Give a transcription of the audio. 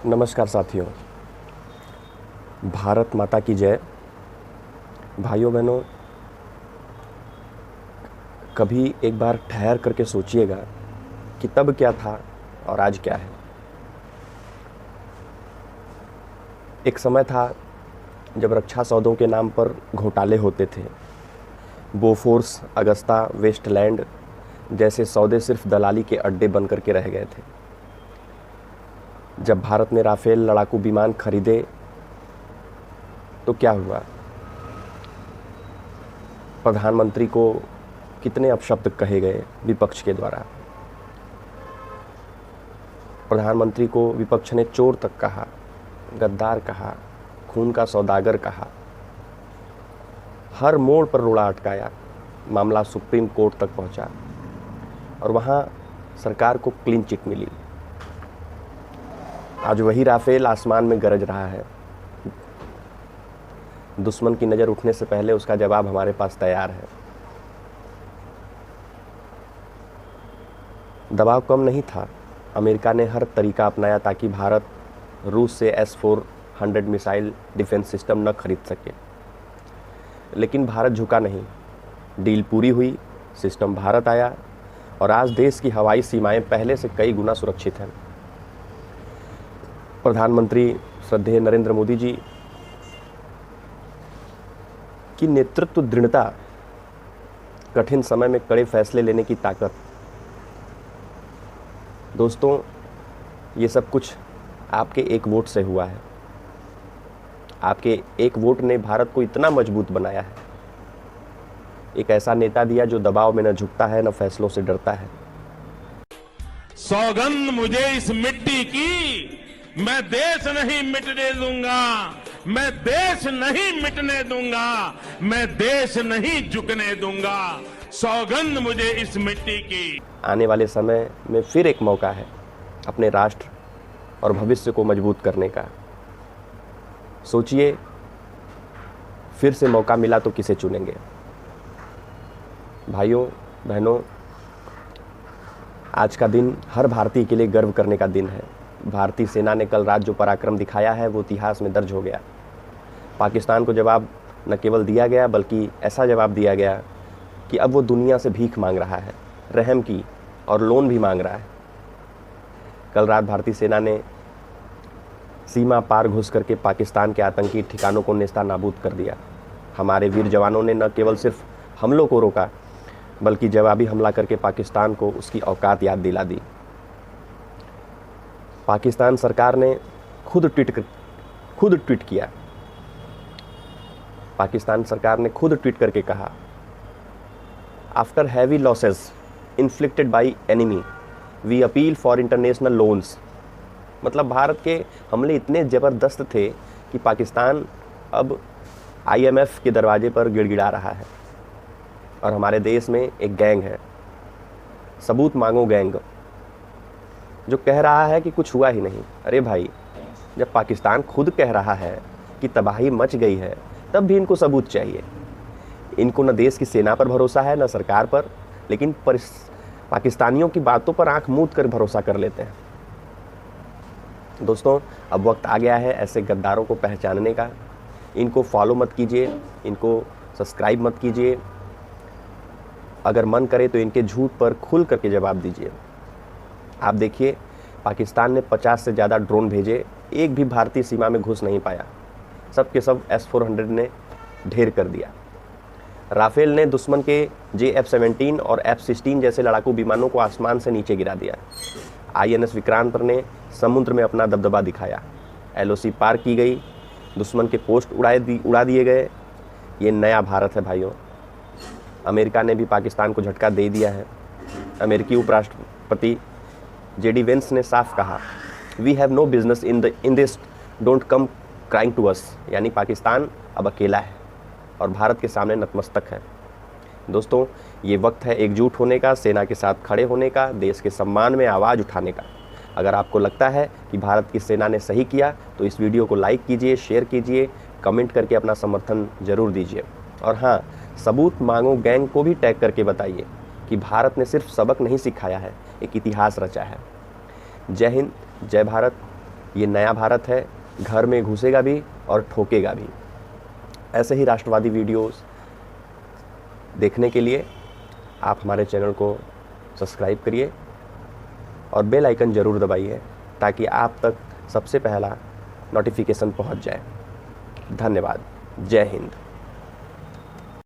नमस्कार साथियों, भारत माता की जय। भाइयों बहनों, कभी एक बार ठहर करके सोचिएगा कि तब क्या था और आज क्या है। एक समय था जब रक्षा सौदों के नाम पर घोटाले होते थे। बोफोर्स, अगस्ता, वेस्टलैंड जैसे सौदे सिर्फ दलाली के अड्डे बन करके रह गए थे। जब भारत ने राफेल लड़ाकू विमान खरीदे तो क्या हुआ? प्रधानमंत्री को कितने अपशब्द कहे गए विपक्ष के द्वारा। प्रधानमंत्री को विपक्ष ने चोर तक कहा, गद्दार कहा, खून का सौदागर कहा। हर मोड़ पर रोड़ा अटकाया। मामला सुप्रीम कोर्ट तक पहुंचा और वहां सरकार को क्लीन चिट मिली। आज वही राफेल आसमान में गरज रहा है। दुश्मन की नज़र उठने से पहले उसका जवाब हमारे पास तैयार है। दबाव कम नहीं था। अमेरिका ने हर तरीका अपनाया ताकि भारत रूस से S-400 मिसाइल डिफेंस सिस्टम न खरीद सके, लेकिन भारत झुका नहीं। डील पूरी हुई, सिस्टम भारत आया और आज देश की हवाई सीमाएं पहले से कई गुना सुरक्षित हैं। प्रधानमंत्री श्रद्धेय नरेंद्र मोदी जी की नेतृत्व दृढ़ता, कठिन समय में कड़े फैसले लेने की ताकत। दोस्तों, ये सब कुछ आपके एक वोट से हुआ है। आपके एक वोट ने भारत को इतना मजबूत बनाया है। एक ऐसा नेता दिया जो दबाव में न झुकता है, न फैसलों से डरता है। सौगंध मुझे इस मिट्टी की, मैं देश नहीं मिटने दूंगा, मैं देश नहीं मिटने दूंगा, मैं देश नहीं झुकने दूंगा। सौगंध मुझे इस मिट्टी की। आने वाले समय में फिर एक मौका है अपने राष्ट्र और भविष्य को मजबूत करने का। सोचिए, फिर से मौका मिला तो किसे चुनेंगे? भाइयों बहनों, आज का दिन हर भारतीय के लिए गर्व करने का दिन है। भारतीय सेना ने कल रात जो पराक्रम दिखाया है वो इतिहास में दर्ज हो गया। पाकिस्तान को जवाब न केवल दिया गया बल्कि ऐसा जवाब दिया गया कि अब वो दुनिया से भीख मांग रहा है, रहम की, और लोन भी मांग रहा है। कल रात भारतीय सेना ने सीमा पार घुस करके पाकिस्तान के आतंकी ठिकानों को नेस्ता नाबूद कर दिया। हमारे वीर जवानों ने न केवल सिर्फ हमलों को रोका बल्कि जवाबी हमला करके पाकिस्तान को उसकी औकात याद दिला दी। पाकिस्तान सरकार ने खुद ट्वीट किया। पाकिस्तान सरकार ने खुद ट्वीट करके कहा, after heavy losses inflicted by enemy we appeal for international loans. मतलब भारत के हमले इतने ज़बरदस्त थे कि पाकिस्तान अब IMF के दरवाजे पर गिड़गिड़ा रहा है। और हमारे देश में एक गैंग है, सबूत मांगो गैंग, जो कह रहा है कि कुछ हुआ ही नहीं। अरे भाई, जब पाकिस्तान खुद कह रहा है कि तबाही मच गई है तब भी इनको सबूत चाहिए। इनको न देश की सेना पर भरोसा है न सरकार पर, लेकिन पाकिस्तानियों की बातों पर आंख मूंद कर भरोसा कर लेते हैं। दोस्तों, अब वक्त आ गया है ऐसे गद्दारों को पहचानने का। इनको फॉलो मत कीजिए, इनको सब्सक्राइब मत कीजिए। अगर मन करे तो इनके झूठ पर खुल करके जवाब दीजिए। आप देखिए, पाकिस्तान ने 50 से ज़्यादा ड्रोन भेजे, एक भी भारतीय सीमा में घुस नहीं पाया। सब के सब S-400 ने ढेर कर दिया। राफेल ने दुश्मन के JF-17 और F-16 जैसे लड़ाकू विमानों को आसमान से नीचे गिरा दिया। INS विक्रांत ने समुद्र में अपना दबदबा दिखाया। LOC पार की गई, दुश्मन के पोस्ट उड़ा दिए गए। ये नया भारत है भाइयों। अमेरिका ने भी पाकिस्तान को झटका दे दिया है। अमेरिकी उपराष्ट्रपति JD वेंस ने साफ कहा, we have no business in this, don't come crying to us. यानी पाकिस्तान अब अकेला है और भारत के सामने नतमस्तक है। दोस्तों, ये वक्त है एकजुट होने का, सेना के साथ खड़े होने का, देश के सम्मान में आवाज़ उठाने का। अगर आपको लगता है कि भारत की सेना ने सही किया तो इस वीडियो को लाइक कीजिए, शेयर कीजिए, कमेंट करके अपना समर्थन जरूर दीजिए। और हाँ, सबूत मांगो गैंग को भी टैग करके बताइए कि भारत ने सिर्फ सबक नहीं सिखाया है, एक इतिहास रचा है। जय हिंद, जय भारत, ये नया भारत है, घर में घुसेगा भी और ठोकेगा भी। ऐसे ही राष्ट्रवादी वीडियोस देखने के लिए आप हमारे चैनल को सब्सक्राइब करिए और बेल आइकन ज़रूर दबाइए ताकि आप तक सबसे पहला नोटिफिकेशन पहुंच जाए। धन्यवाद। जय हिंद।